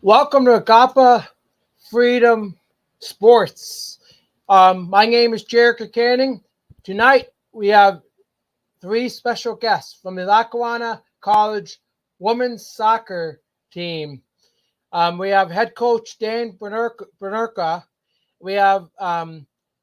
Welcome to Agapa Freedom Sports. My name is BADYRKA Canning. Tonight we have three special guests from the Lackawanna College women's soccer team. We have head coach Dan BADYRKA. We have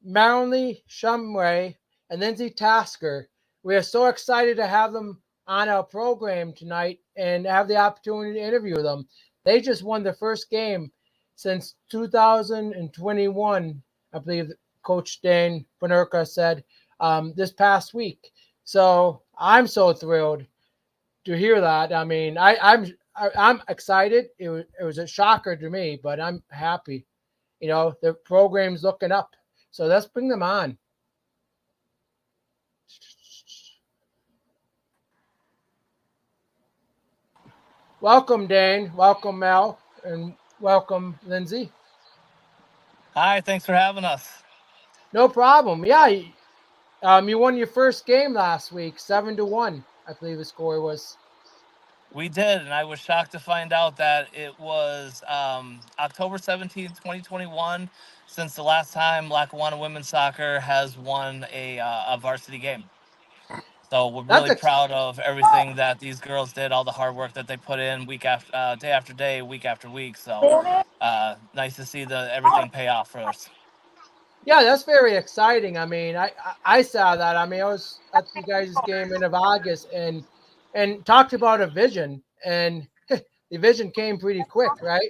MELANIE SHUMWAY and LINDSEY TASKER. We are so excited to have them on our program tonight and have the opportunity to interview them. They just won the first game since 2021, I believe Coach Dan BADYRKA said this past week. So I'm so thrilled to hear that. I mean, I'm excited. It was a shocker to me, but I'm happy. You know, the program's looking up. So let's bring them on. Welcome, Dan. Welcome, Mel. And welcome, LINDSEY. Hi, thanks for having us. No problem. Yeah, you won your first game last week, 7-1. I believe the score was. We did, and I was shocked to find out that it was October 17th, 2021, since the last time Lackawanna women's soccer has won a varsity game. So we're That's really ex- proud of everything that these girls did, all the hard work that they put in day after day, week after week. So nice to see the everything pay off for us. yeah, that's very exciting. I mean, I saw that. I mean, I was at you guys' game in August and talked about a vision, and the vision came pretty quick, right?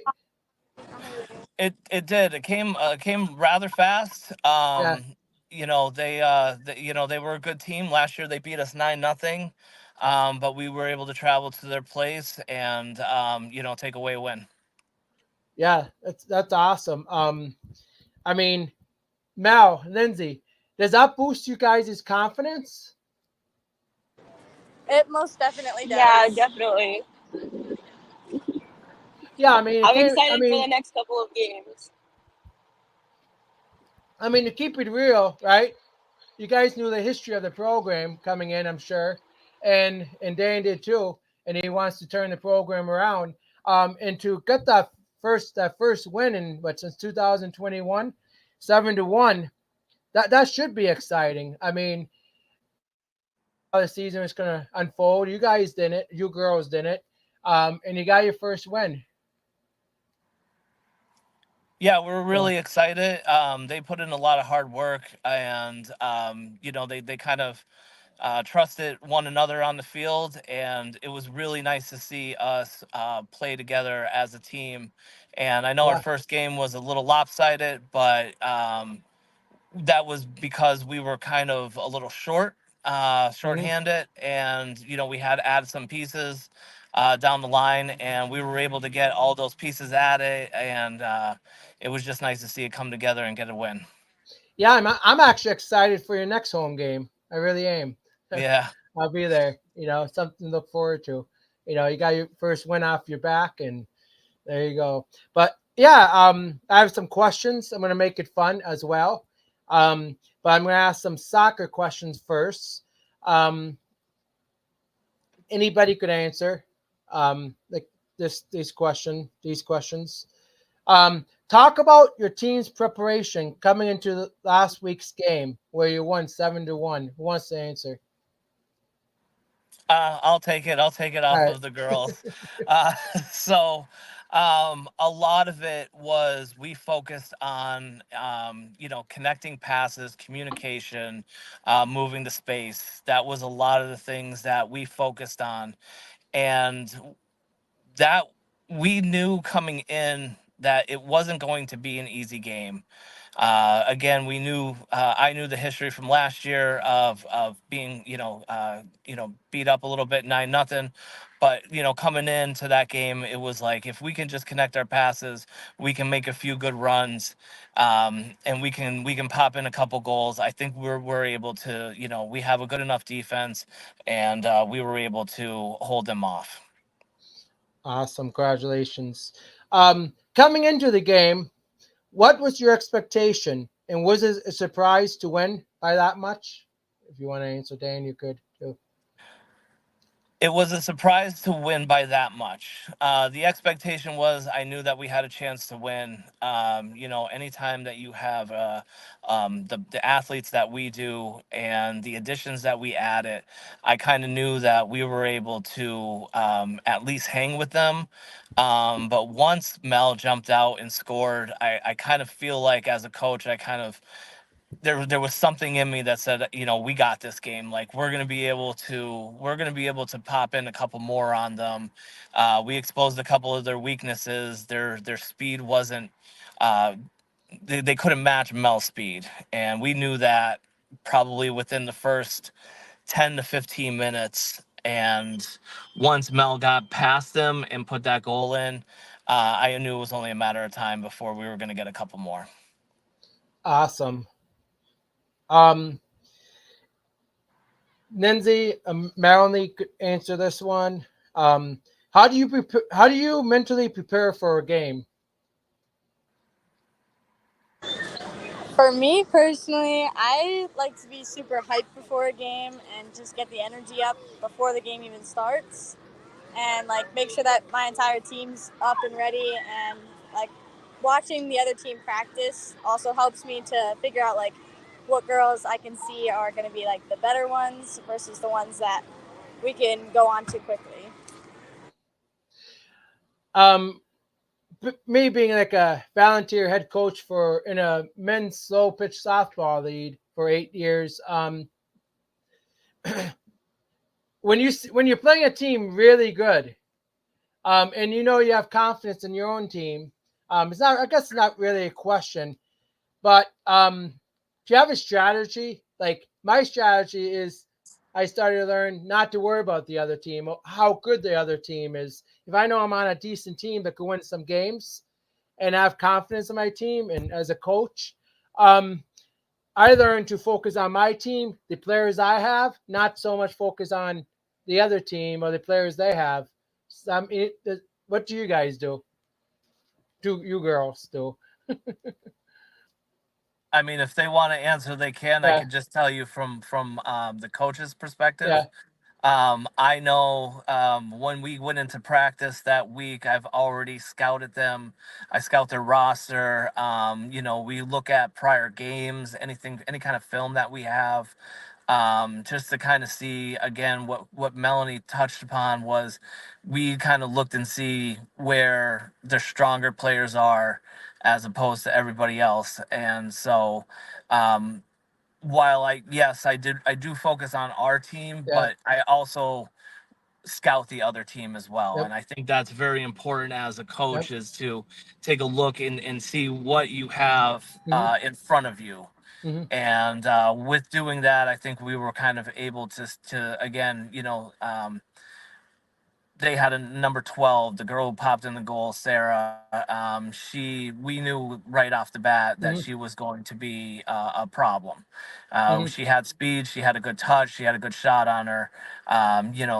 It did. It came rather fast. Yeah, They were a good team last year. They beat us 9-0, but we were able to travel to their place and take away a win. yeah, that's awesome. I mean, Mel, LINDSEY, does that boost you guys' confidence? It most definitely does. Yeah, definitely. Yeah, I mean, it I'm came. excited for the next couple of games. I mean, to keep it real, right? You guys knew the history of the program coming in, I'm sure, and Dan did too, and he wants to turn the program around. And to get that first win in what since 2021, 7-1, that should be exciting. I mean, how the season is going to unfold. You guys did it, you girls did it, and you got your first win. Yeah, we're So really excited. They put in a lot of hard work, and they kind of trusted one another on the field, and it was really nice to see us play together as a team. And I know our yeah, first game was a little lopsided, but that was because we were kind of a little mhm. shorthanded, and we had to add some pieces down the line, and we were able to get all those pieces added, and it was just nice to see it come together and get a win. Yeah. I'm actually excited for your next home game. I really am. Yeah. I'll be there. You know, something to look forward to. You know, you got your first win off your back, and there you go. But yeah, I have some questions. I'm going to make it fun as well. But I'm going to ask some soccer questions first. Um, Anybody could answer. Like these questions. Talk about your team's preparation coming into the last week's game where you won 7-1. Who wants to answer? I'll take it. I'll take it All off right. of the girls. Uh, so, a lot of it was we focused on, connecting passes, communication, moving the space. That was a lot of the things that we focused on, and that we knew coming in that it wasn't going to be an easy game. Again, I knew the history from last year of being beat up a little bit 9-0, but coming into that game, it was like if we can just connect our passes, we can make a few good runs, and we can pop in a couple goals. I think we're able to, we have a good enough defense, and we were able to hold them off. Awesome. Congratulations. Coming into the game, what was your expectation? And was it a surprise to win by that much? If you want to answer, Dan, you could too. It was a surprise to win by that much. The expectation was I knew that we had a chance to win. Anytime that you have the athletes that we do and the additions that we added, I kind of knew that we were able to at least hang with them. But once Mel jumped out and scored, I kind of feel like as a coach, I kind of there was something in me that said, we got this game. Like we're gonna be able to pop in a couple more on them. We exposed a couple of their weaknesses. Their speed wasn't. Uh, they couldn't match Mel's speed, and we knew that probably within the first 10 to 15 minutes. And once Mel got past them and put that goal in, I knew it was only a matter of time before we were going to get a couple more. Awesome. Lindsay, Melanie could answer this one. How do you mentally prepare for a game? For me personally, I like to be super hyped before a game and just get the energy up before the game even starts, and like make sure that my entire team's up and ready. And like watching the other team practice also helps me to figure out like what girls I can see are going to be like the better ones versus the ones that we can go on to quickly. Me being like a volunteer head coach in a men's slow pitch softball league for 8 years, when you're playing a team really good, and you have confidence in your own team, it's not. I guess it's not really a question, but do you have a strategy? Like my strategy is, I started to learn not to worry about the other team, how good the other team is. If I know I'm on a decent team that can win some games, and I have confidence in my team, and as a coach, I learned to focus on my team, the players I have, not so much focus on the other team or the players they have. What do you guys do? Do you girls do? I mean, if they want to answer, they can. I Yeah, can just tell you from the coach's perspective. yeah. I know when we went into practice that week, I've already scouted them. I scout their roster. We look at prior games, any kind of film that we have, just to kind of see again what Melanie touched upon was we kind of looked and see where the stronger players are as opposed to everybody else. And so while I do focus on our team, Yeah. but I also scout the other team as well. Yep. And I think that's very important as a Yep. coach is to take a look and see what you have Hmm. in front of you. Hmm. And with doing that, I think we were kind of able to again, they had a number 12, the girl who popped in the goal, Sarah. We knew right off the bat that Hmm. she was going to be a problem. Hmm. She had speed, she had a good touch, she had a good shot on her.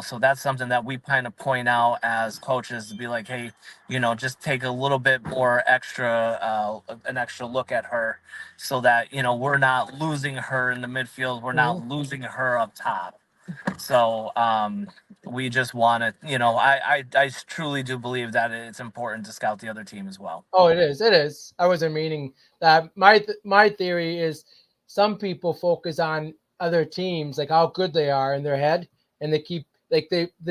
So that's something that we kind of point out as coaches to be like, hey, just take a little bit more an extra look at her, so that we're not losing her in the midfield, we're Hmm. not losing her up top. So we just want to, I truly do believe that it's important to scout the other team as well. Oh, it is. It is. I wasn't meaning that. My theory is some people focus on other teams, like how good they are in their head, and they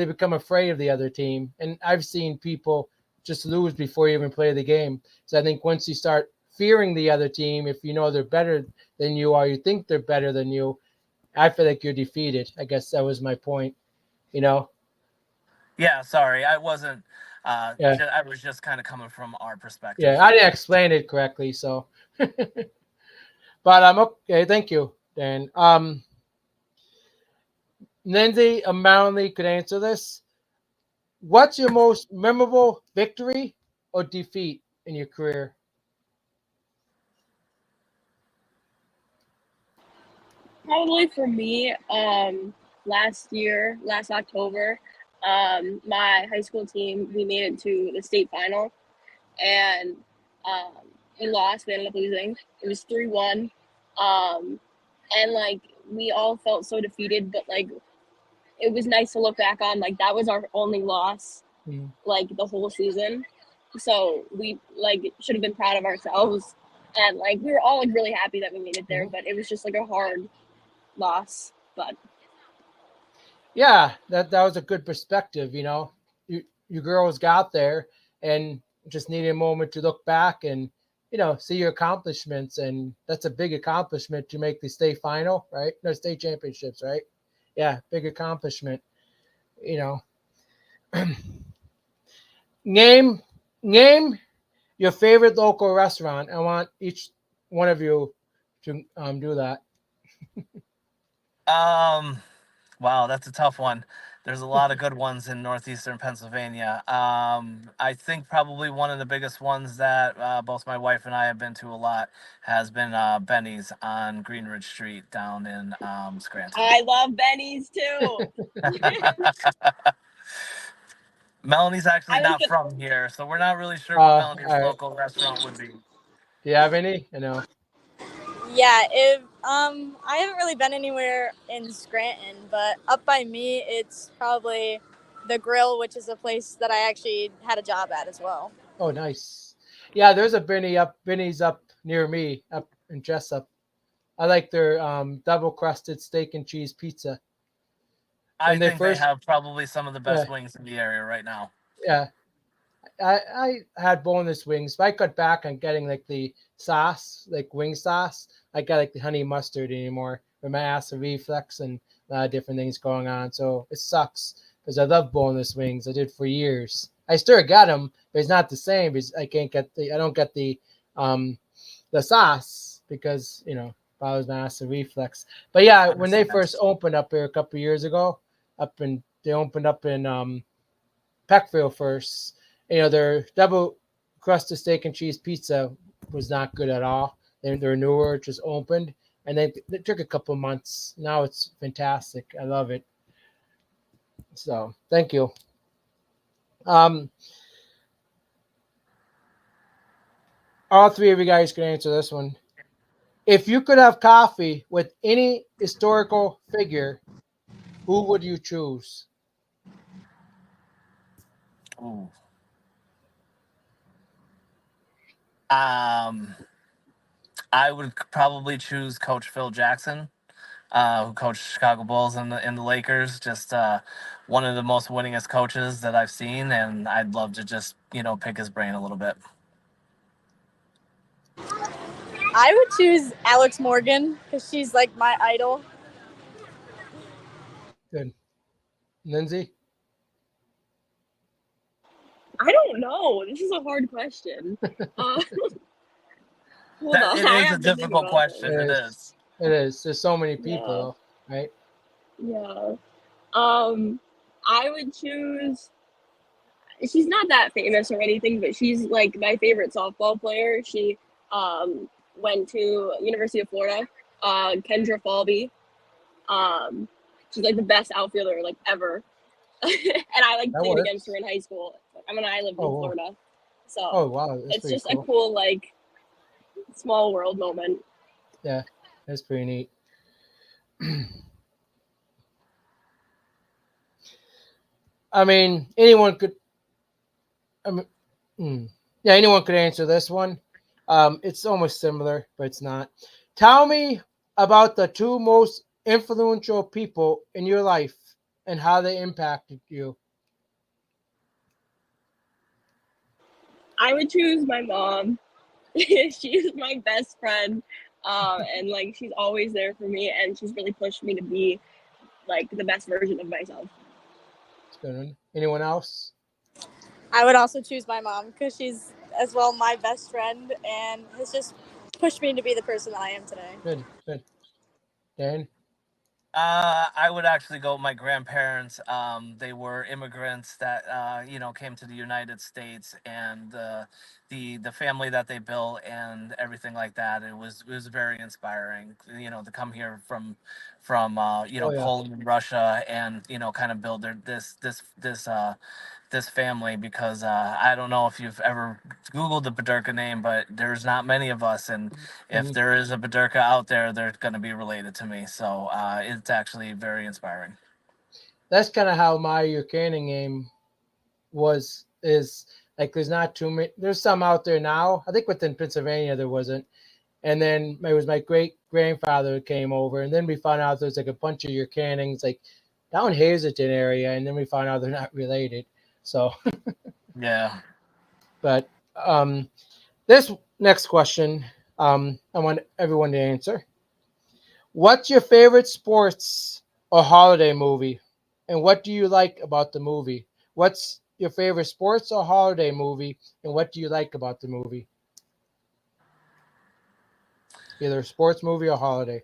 become afraid of the other team. And I've seen people just lose before you even play the game. So I think once you start fearing the other team, if you know they're better than you or you think they're better than you, I feel like you're defeated. I guess that was my point. You know? Yeah, sorry, I wasn't. Yeah. I was just kind of coming from our perspective. Yeah. I didn't explain it correctly, so. But okay. Thank you, Dan. Lindsay Melanie could answer this. What's your most memorable victory or defeat in your career? Probably for me, last October, my high school team, we made it to the state final, and um, we lost. We ended up losing. It was 3-1, and like we all felt so defeated. But like it was nice to look back on. Like, that was our only loss, Mhm. like, the whole season. So we, like, should have been proud of ourselves. And, like, we were all, like, really happy that we made it there. But it was just, like, a hard loss. But Yeah, that was a good perspective. You girls got there and just needed a moment to look back and see your accomplishments, and that's a big accomplishment to make the state final, right? No, state championships, right? Yeah, big accomplishment. You know, name name your favorite local restaurant. I want each one of you to do that. Wow, that's a tough one. There's a lot of good ones in northeastern Pennsylvania. I think probably one of the biggest ones that both my wife and I have been to a lot has been Benny's on Greenridge Street down in Scranton. I love Benny's too. Melanie's actually I was not gonna, from here, so we're not really sure what Melanie's All right. local restaurant would be. Do you have any? I know. Yeah, if I haven't really been anywhere in Scranton, but up by me, it's probably the Grill, which is a place that I actually had a job at as well. Oh, nice. Yeah, there's a Benny's up near me, up in Jessup. I like their double crusted steak and cheese pizza. I When they think they first, have probably some of the yeah, best wings in the area right now. yeah, I had boneless wings, but I cut back on getting like the sauce, like wing sauce. I got like the honey mustard anymore with my acid reflux and a lot of different things going on. So it sucks because I love boneless wings. I did for years. I still got them, but it's not the same because I don't get um the sauce because bothers my acid reflux. But yeah, when they Understand. first opened up here a couple of years ago, they opened up in Peckville first. Their double crusted steak and cheese pizza was not good at all. They're newer, just opened, and they took a couple months. Now it's fantastic. I love it. So thank you. Um, all three of you guys can answer this one. If you could have coffee with any historical figure, who would you choose? Ooh. Um, I would probably choose Coach Phil Jackson, who coached Chicago Bulls and the Lakers. Just one of the most winningest coaches that I've seen, and I'd love to just pick his brain a little bit. I would choose Alex Morgan because she's like my idol. Good. Lindsay? I don't know. This is a hard question. Hold on. It I is a have to think difficult about question. It It is. is. It is. There's so many this. people, right? Yeah. I would choose. She's not that famous or anything, but she's like my favorite softball player. She went to University of Florida. Kendra Falby. Um, she's like the best outfielder like ever. And I like That played against works. her in high school. I mean, I lived in Oh, wow. Florida, so Oh, wow. That's it's pretty just a cool. cool like small world moment. Yeah, that's pretty neat. I mean, anyone could. I mean, yeah, anyone could answer this one. It's almost similar, but it's not. Tell me about the two most influential people in your life and how they impacted you. I would choose my mom. She's my best friend, and like she's always there for me, and she's really pushed me to be like the best version of myself. It's good. Anyone else? I would also choose my mom because she's as well my best friend and has just pushed me to be the person that I am today. Good, good. Dan? I would actually go with my grandparents. They were immigrants that came to the United States, and the family that they built and everything like that. It was very inspiring. To come here from Oh, yeah. Poland and Russia, and kind of build this family, because I don't know if you've ever Googled the BADYRKA name, but there's not many of us, and if Mhm. there is a BADYRKA out there, they're going to be related to me. So it's actually very inspiring. that's kind of how my your canning game is like. There's not too many. There's some out there now. I think within Pennsylvania there wasn't. And then it was my great grandfather who came over, and then we found out there's like a bunch of your cannings like down Hazelton area, and then we found out they're not related. So, Yeah. but this next question, I want everyone to answer. What's your favorite sports or holiday movie, and what do you like about the movie? What's your favorite sports or holiday movie, and what do you like about the movie? Either a sports movie or holiday.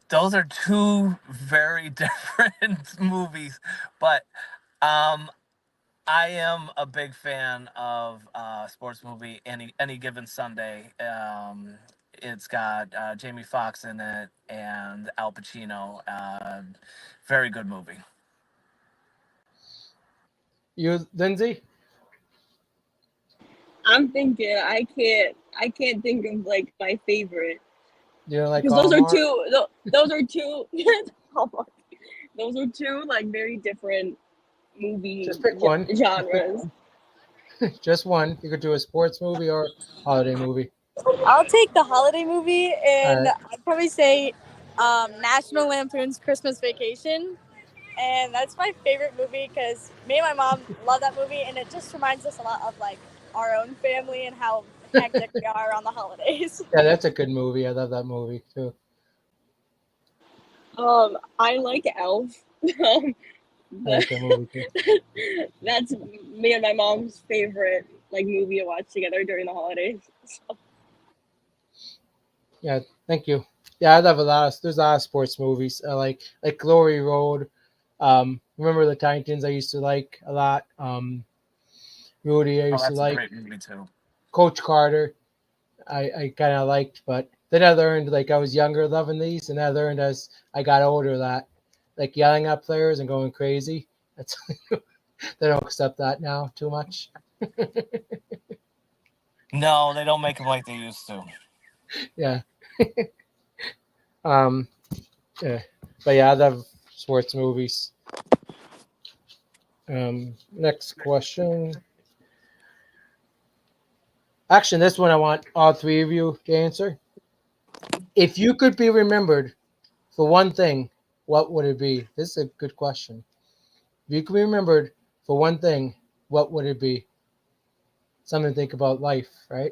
Those are two very different movies, but um, I am a big fan of sports movie. Any given Sunday. It's got Jamie Foxx in it and Al Pacino. Very good movie. You, Lindsay? I'm thinking I can't think of like my favorite You don't like because those are Hallmark? those are two those are two like very different movie Just pick one. genres. Just one. You could do a sports movie or holiday movie. I'll take the holiday movie, and Alright. I'd probably say National Lampoon's Christmas Vacation. And that's my favorite movie because me and my mom love that movie, and it just reminds us a lot of like our own family and how hectic we are on the holidays. Yeah, that's a good movie. I love that movie too. I like Elf. I like that movie too. That's me and my mom's favorite like movie to watch together during the holidays. So. Yeah, thank you. Yeah, I love there's a lot of sports movies. I like Glory Road. Remember the Titans I used to like a lot. Rudy I Oh, used to that's a like. great movie too. Coach Carter I kind of liked, but then I learned like I was younger loving these, and I learned as I got older that like yelling at players and going crazy. That's they don't accept that now too much. No, they don't make them like they used to. Yeah. um. Yeah. But yeah, I love sports movies. Next question. Actually, this one I want all three of you to answer. If you could be remembered for one thing, what would it be? This is a good question. If you could be remembered for one thing, what would it be? Something to think about life, right?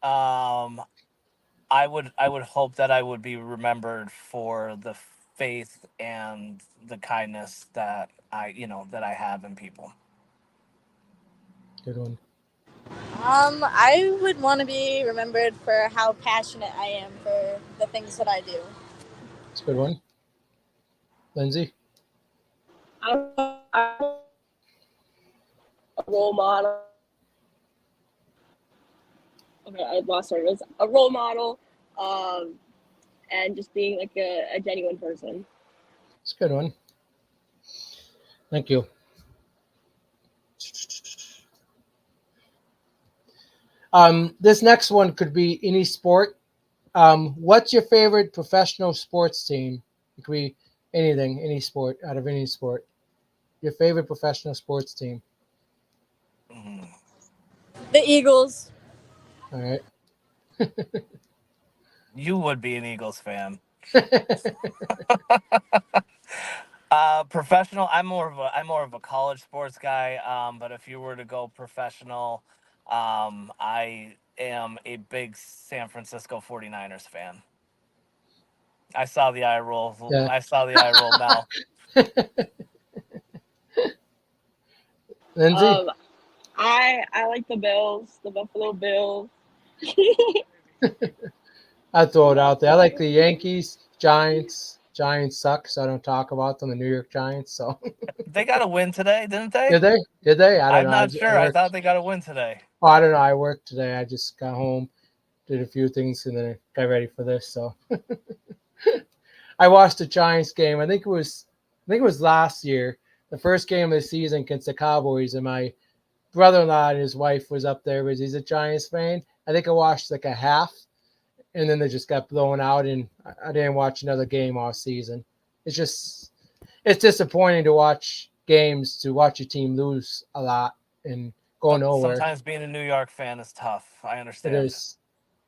I would hope that I would be remembered for the faith and the kindness that I have in people. Good one. I would want to be remembered for how passionate I am for the things that I do. It's a good one. Lindsay? I'm a role model. Okay, I lost service. A role model, and just being like a genuine person. It's a good one. Thank you. This next one could be any sport. What's your favorite professional sports team? It could be anything, any sport, out of any sport. Your favorite professional sports team. Mhm. The Eagles. All right. You would be an Eagles fan. Professional. I'm more of a college sports guy. But if you were to go professional, I am a big San Francisco 49ers fan. I saw the eye roll. Yeah. I saw the eye roll now. Lindsay? I like the Bills, the Buffalo Bills. I'd throw it out there. I like the Yankees, Giants. Giants suck, so I don't talk about them. The New York Giants. So They got a win today, didn't they? did they? Did they? I don't I'm know. not sure. I thought they got a win today. Oh, I don't know. I worked today. I just got home, did a few things, and then I got ready for this. So I watched the Giants game. I think it was last year, the first game of the season against the Cowboys, and my brother-in-law and his wife was up there because he's a Giants fan. I think I watched like a half, and then they just got blown out, and I didn't watch another game all season. It's just it's disappointing to watch games, to watch your team lose a lot and go nowhere. Sometimes being a New York fan is tough. I It understand. is.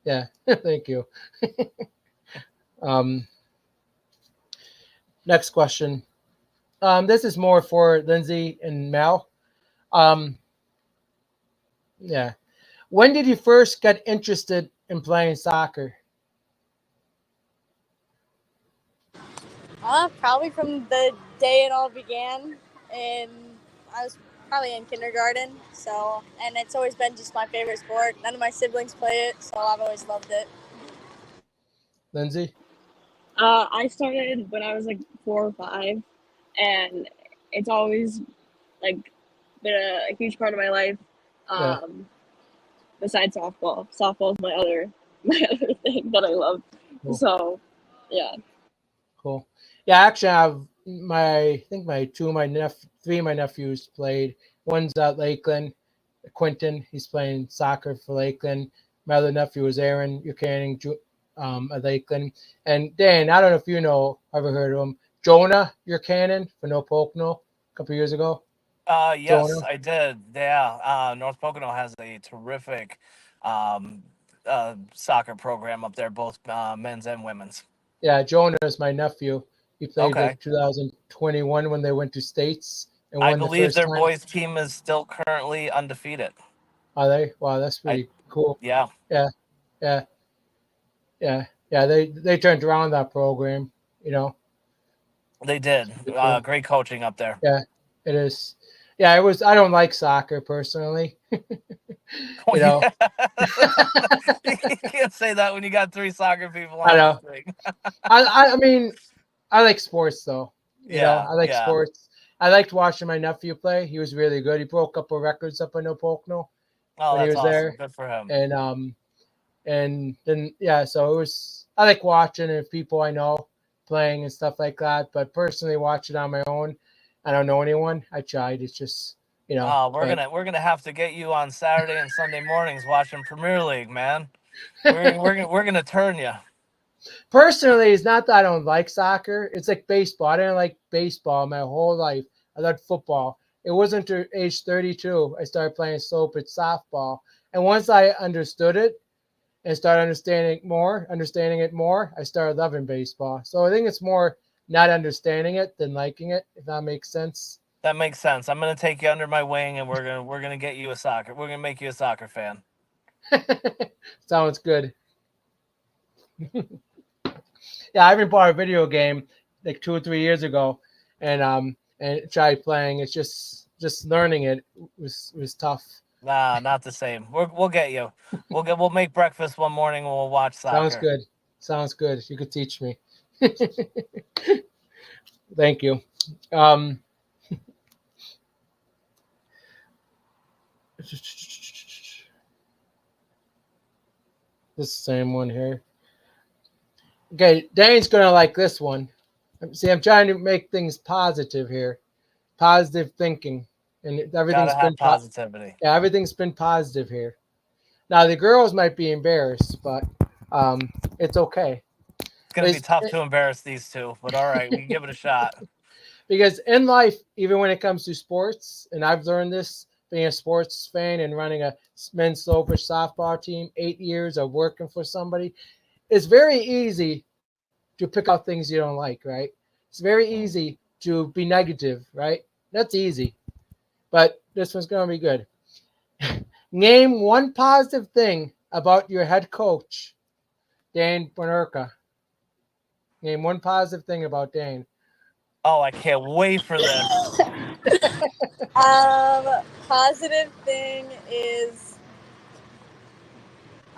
Yeah. Thank you. Next question. This is more for Lindsay and Mel. Yeah. When did you first get interested in playing soccer? Probably from the day it all began, and I was probably in kindergarten. So, and it's always been just my favorite sport. None of my siblings play it, so I've always loved it. Lindsay? I started when I was like 4 or 5, and it's always like been a huge part of my life. Yeah. Besides softball, softball is my other thing that I love. Cool. So, yeah. Cool. Yeah, actually, I have three of my nephews played. One's at Lakeland, Quentin. He's playing soccer for Lakeland. My other nephew is Aaron Buchanan at Lakeland. And Dan, I don't know if you know, ever heard of him, Jonah Buchanan for No Pocono a couple years ago. Yes, Jonah? I did. Yeah, North Pocono has a terrific soccer program up there, both men's and women's. Yeah, Jonah is my nephew. He played Okay. like 2021 when they went to states and I won the believe first their time. boys team is still currently undefeated. Are they? Wow, that's pretty cool. Yeah, Yeah, yeah, yeah, yeah. They turned around that program. You know. they did. Cool. Great coaching up there. Yeah, it is. Yeah, it was. I don't like soccer personally. Oh, You know. You can't say that when you got 3 soccer people I on know. this thing. I mean, I like sports though. You know, Yeah, I like yeah. sports. I liked watching my nephew play. He was really good. He broke a couple records up in No Pocono Oh, when he that's was awesome. there. Good for him. And then yeah, so it was. I like watching and people I know playing and stuff like that. But personally, watch it on my own. I don't know anyone. I tried. It's just Oh, we're but- gonna have to get you on Saturday and Sunday mornings watching Premier League, man. We're gonna turn you. Personally, it's not that I don't like soccer. It's like baseball. I didn't like baseball my whole life. I loved football. It wasn't until age 32 I started playing slow pitch softball. And once I understood it and started understanding it more, I started loving baseball. So I think it's more not understanding it than liking it, if that makes sense. That makes sense. I'm gonna take you under my wing, and we're gonna get you a soccer. We're gonna make you a soccer fan. Sounds good. Yeah, I even bought a video game like 2 or 3 years ago, and tried playing. It's just learning it was tough. Nah, not the same. We'll get you. We'll make breakfast one morning and we'll watch Sounds soccer. good. Sounds good. You could teach me. Thank you. This same one here. Okay, Dane's gonna like this one. See, I'm trying to make things positive here. Positive thinking, and everything's Gotta have been positivity. yeah, everything's been positive here. Now the girls might be embarrassed, but it's okay. It's gonna be tough to embarrass these two, but all right, we can give it a shot. Because in life, even when it comes to sports, and I've learned this being a sports fan and running a men's slow pitch softball team, 8 years of working for somebody, it's very easy to pick out things you don't like, right? It's very easy to be negative, right? That's easy. But this one's going to be good. Name one positive thing about your head coach, Dan BADYRKA. Name one positive thing about Dan. Oh, I can't wait for this. Positive thing is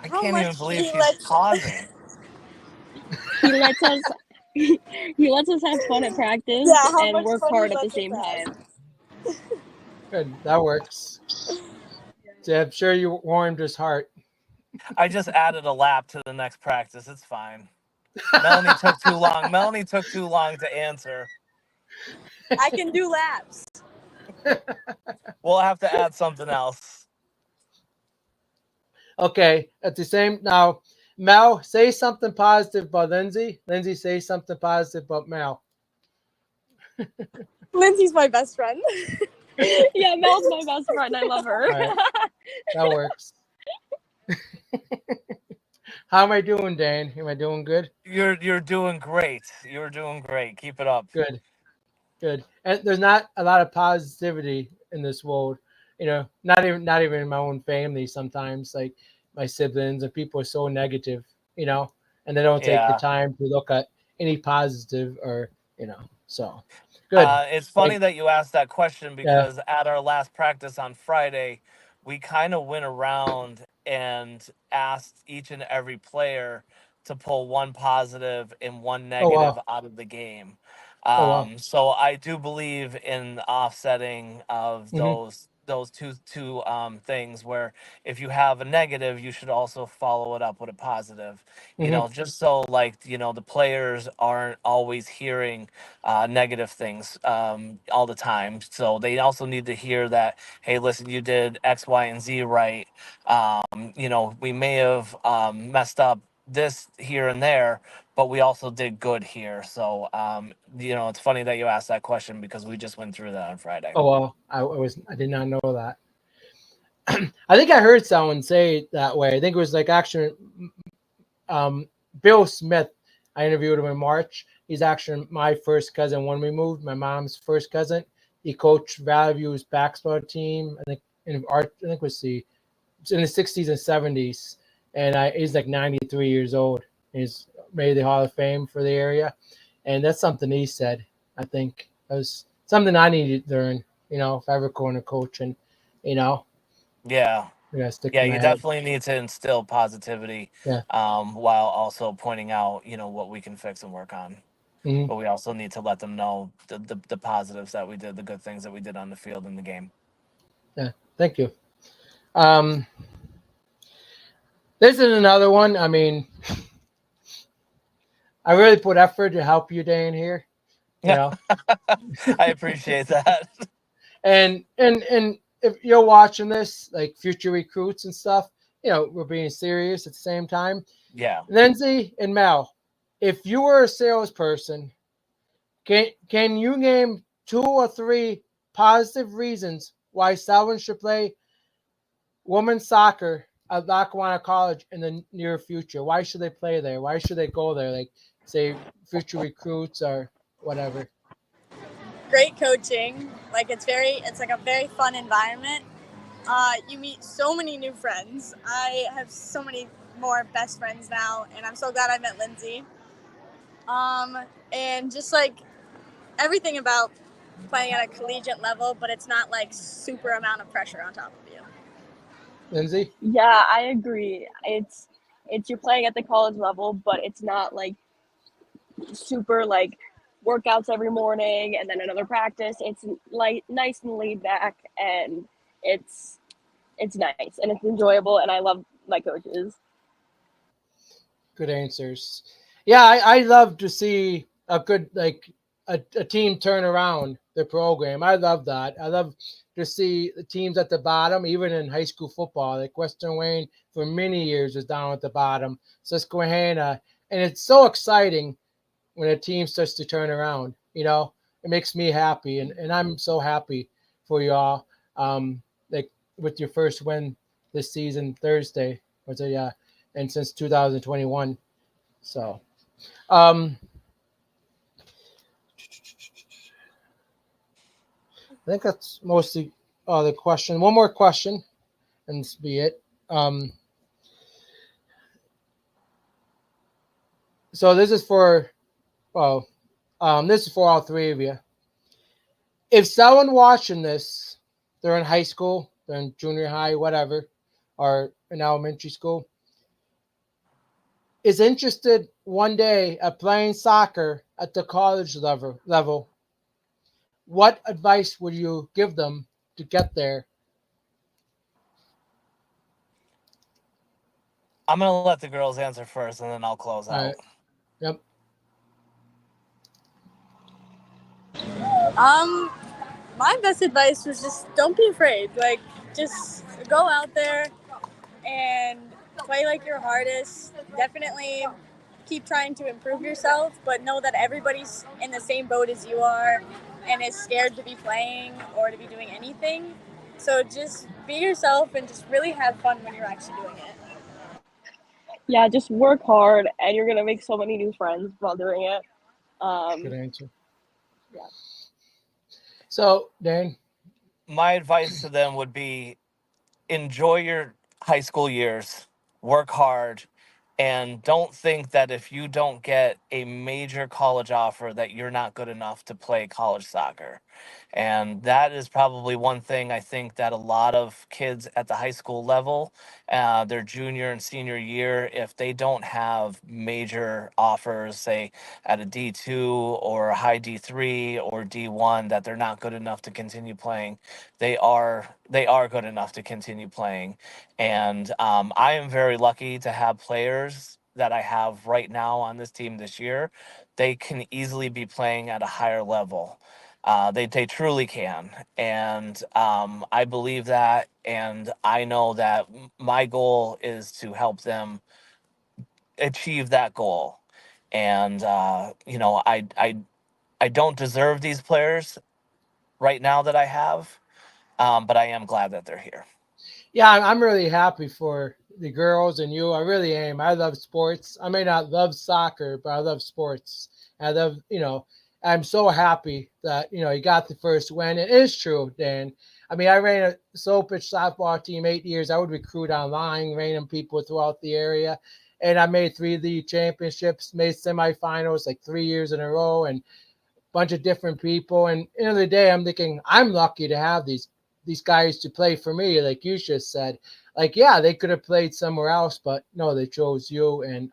I how can't much even believe he she's lets- pausing. He lets us he lets us have fun at practice how and much work fun he hard at the lets us same have. time. Good, that works. So I'm sure you warmed his heart. I just added a lap to the next practice. It's fine. Melanie took too long. Melanie took too long to answer. I can do laps. We'll have to add something else. Okay, at the same now, Mel, say something positive about Lindsay. Lindsay, say something positive about Mel. Lindsay's my best friend. Yeah, Mel's my best friend. I love her. All right. That works. How am I doing, Dan? Am I doing good? You're doing great. You're doing great. Keep it up. Good. Good. And there's not a lot of positivity in this world. You know, not even in my own family sometimes, like my siblings and people are so negative, you know, and they don't take the Yeah. time to look at any positive or, you know, so good. It's funny Like, that you asked that question yeah. because at our last practice on Friday, we kind of went around and asked each and every player to pull one positive and one Oh negative wow. out of the game. Oh wow. So I do believe in the offsetting of Hmm. those two things where if you have a negative, you should also follow it up with a positive. You Hmm. know, just so like the players aren't always hearing negative things all the time. So they also need to hear that, hey, listen, you did X, Y, and Z right. We may have messed up this here and there, but we also did good here. So, it's funny that you asked that question because we just went through that on Friday. Oh well. I did not know that. I think I heard someone say it that way. I think it was like actually Bill Smith. I interviewed him in March. He's actually my first cousin when we moved. My mom's first cousin. He coached Valley View's basketball team. I think in art. I think it was in the 60s and 70s, and he's like 93 years old. He's made the Hall of Fame for the area, and that's something he said. I think that was something I needed to learn. You know, if I ever go into coaching, you know, Yeah. I gotta stick Yeah, to my you head. definitely need to instill positivity Yeah. while also pointing out, what we can fix and work on. Hmm. But we also need to let them know the positives that we did, the good things that we did on the field in the game. Yeah. Thank you. Um, this is another one. I mean, I really put effort to help you, Dan, here. You Yeah, know, I appreciate that. and if you're watching this, like future recruits and stuff, you know, we're being serious at the same time. Yeah. Lindsay and Mel, if you were a salesperson, can you name 2 or 3 positive reasons why someone should play women's soccer at Lackawanna College in the near future? Why should they play there? Why should they go there? Like, say, future recruits or whatever. Great coaching. Like it's like a very fun environment. You meet so many new friends. I have so many more best friends now, and I'm so glad I met Lindsay. And just like everything about playing at a collegiate level, but it's not like super amount of pressure on top of you. Lindsay? Yeah, I agree. It's you're playing at the college level, but it's not like super like workouts every morning and then another practice. It's like nice and laid back, and it's nice and it's enjoyable, and I love my coaches. Good answers. Yeah, I love to see a good a team turn around their program. I love that. I love to see the teams at the bottom, even in high school football. Like Western Wayne for many years was down at the bottom. Susquehanna, and it's so exciting when a team starts to turn around. You know, it makes me happy, and I'm so happy for you all. Like with your first win this season Thursday was it? Yeah, and since 2021. So, I think that's mostly the question. One more question, and this be it. So this is for, well, this is for all 3 of you. If someone watching this, they're in high school, they're in junior high, whatever, or in elementary school, is interested one day at playing soccer at the college level, what advice would you give them to get there? I'm going to let the girls answer first and then I'll close All out. right. Yep. My best advice was just don't be afraid. Like, just go out there and play like your hardest. Definitely keep trying to improve yourself, but know that everybody's in the same boat as you are and is scared to be playing or to be doing anything. So just be yourself and just really have fun when you're actually doing it. Yeah, just work hard, and you're gonna make so many new friends while doing it. Good Um, answer. yeah. So, Dan, My advice to them would be enjoy your high school years, work hard, and don't think that if you don't get a major college offer that you're not good enough to play college soccer. And that is probably one thing I think that a lot of kids at the high school level, their junior and senior year, if they don't have major offers, say at a D2 or a high D3 or D1, that they're not good enough to continue playing. They are good enough to continue playing, and I am very lucky to have players that I have right now on this team this year. They can easily be playing at a higher level. They truly can, and I believe that, and I know that my goal is to help them achieve that goal. And I don't deserve these players right now that I have, but I am glad that they're here. yeah, I'm really happy for the girls and you. I really am. I love sports. I may not love soccer, but I love sports. I love, I'm so happy that, you got the first win. It is true, Dan. I mean, I ran a slow pitch softball team 8 years. I would recruit online, random people throughout the area. And I made 3 league championships, made semifinals like 3 years in a row, and bunch of different people. And end of the day, I'm thinking I'm lucky to have these guys to play for me, like you just said. Like, yeah, they could have played somewhere else, but no, they chose you, and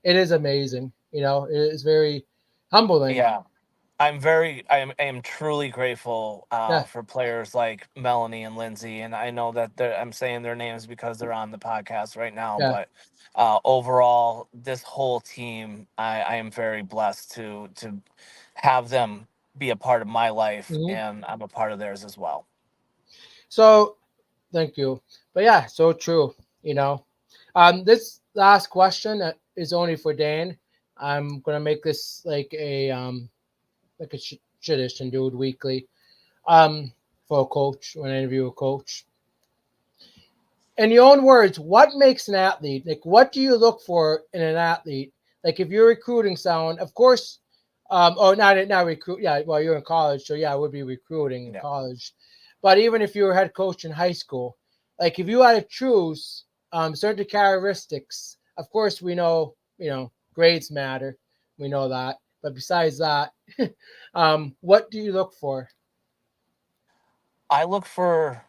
it is amazing. It is very humbling. Yeah. I am truly grateful Yeah. for players like Melanie and Lindsay, and I know that I'm saying their names because they're on the podcast right now. Yeah. But overall, this whole team, I am very blessed to have them be a part of my life, Hmm. and I'm a part of theirs as well. So thank you. But yeah, so true. You know, this last question is only for Dan. I'm gonna make this like a tradition, do it weekly. For a coach when I interview a coach. In your own words, what makes an athlete? Like, what do you look for in an athlete? Like, if you're recruiting someone, of course, not recruit. Yeah, well, you're in college, so yeah, I would be recruiting in Yeah. college. But even if you were head coach in high school, like if you had to choose certain characteristics, of course, we know grades matter. We know that. But besides that, what do you look for? I look for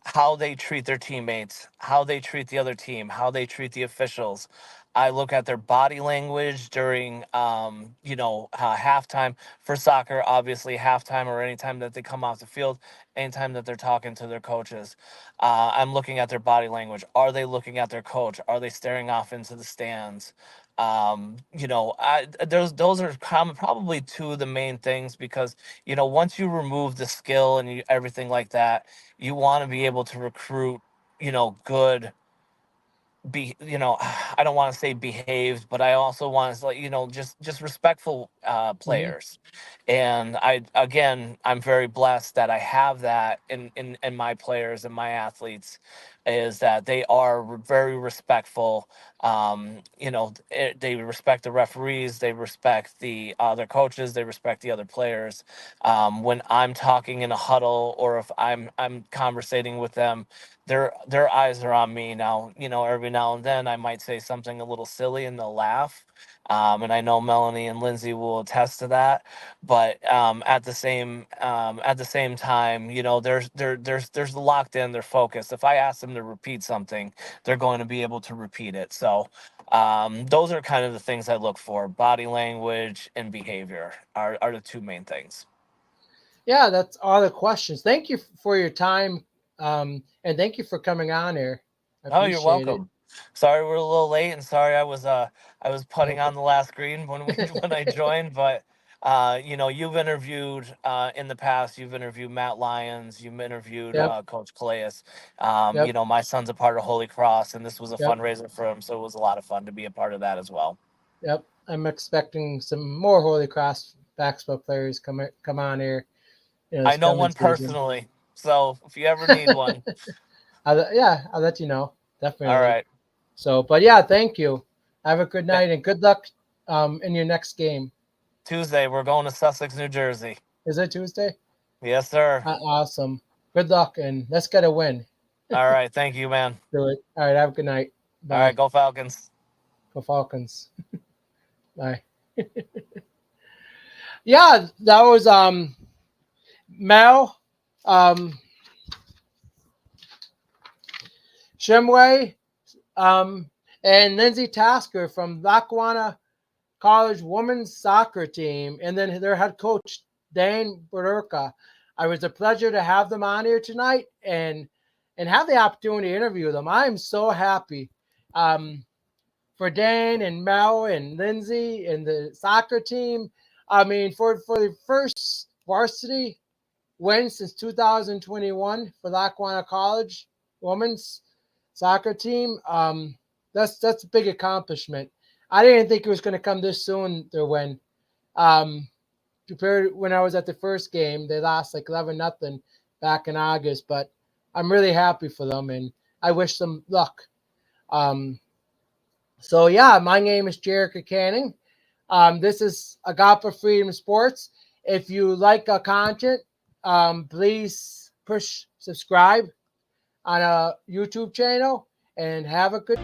how they treat their teammates, how they treat the other team, how they treat the officials. I look at their body language during, halftime for soccer. Obviously, halftime or anytime that they come off the field, anytime that they're talking to their coaches. I'm looking at their body language. Are they looking at their coach? Are they staring off into the stands? Those are probably two of the main things because once you remove the skill and everything like that, you want to be able to recruit, good, I don't want to say behaved, but I also want to, like, just respectful Hmm. players. And I'm very blessed that I have that in my players and my athletes, is that they are very respectful. They respect the referees, they respect the other coaches, they respect the other players. When I'm talking in a huddle, or if I'm conversating with them, their eyes are on me now. Every now and then I might say something a little silly and they'll laugh. And I know Melanie and Lindsay will attest to that. But at the same time, there's locked in, they're focused. If I ask them to repeat something, they're going to be able to repeat it. So those are kind of the things I look for. Body language and behavior are the two main things. Yeah, that's all the questions. Thank you for your time, and thank you for coming on here. I Oh, you're appreciate it. welcome. Sorry we're a little late, and sorry I was putting Okay. on the last green when when I joined, but you've interviewed in the past. You've interviewed Matt Lyons. You've interviewed Yep. Coach Calais. Yep. My son's a part of Holy Cross, and this was a Yep. fundraiser for him, so it was a lot of fun to be a part of that as well. Yep. I'm expecting some more Holy Cross basketball players come on here. I know one personally, so if you ever need one. I'll let you know. Definitely. All right. So, but yeah, thank you. Have a good night and good luck in your next game. Tuesday, we're going to Sussex, New Jersey. Is it Tuesday? Yes, sir. Awesome. Good luck, and let's get a win. All right. Thank you, man. Do it. All right. Have a good night. Bye. All right. Go Falcons. Go Falcons. Bye. Yeah, that was Mel, Shumway, and Lindsey Tasker from Lackawanna College women's soccer team, and then their head coach, Dan BADYRKA. It was a pleasure to have them on here tonight and have the opportunity to interview them. I'm so happy for Dan and Mel and Lindsey and the soccer team. I mean, for the first varsity win since 2021 for Lackawanna College women's soccer team, that's a big accomplishment. I didn't think it was going to come this soon, their win. Compared when I was at the first game, they lost like 11-0 back in August, but I'm really happy for them, and I wish them luck. So, yeah, my name is BADYRKA Canning. This is Agape Freedom Sports. If you like our content, please push subscribe on a YouTube channel, and have a good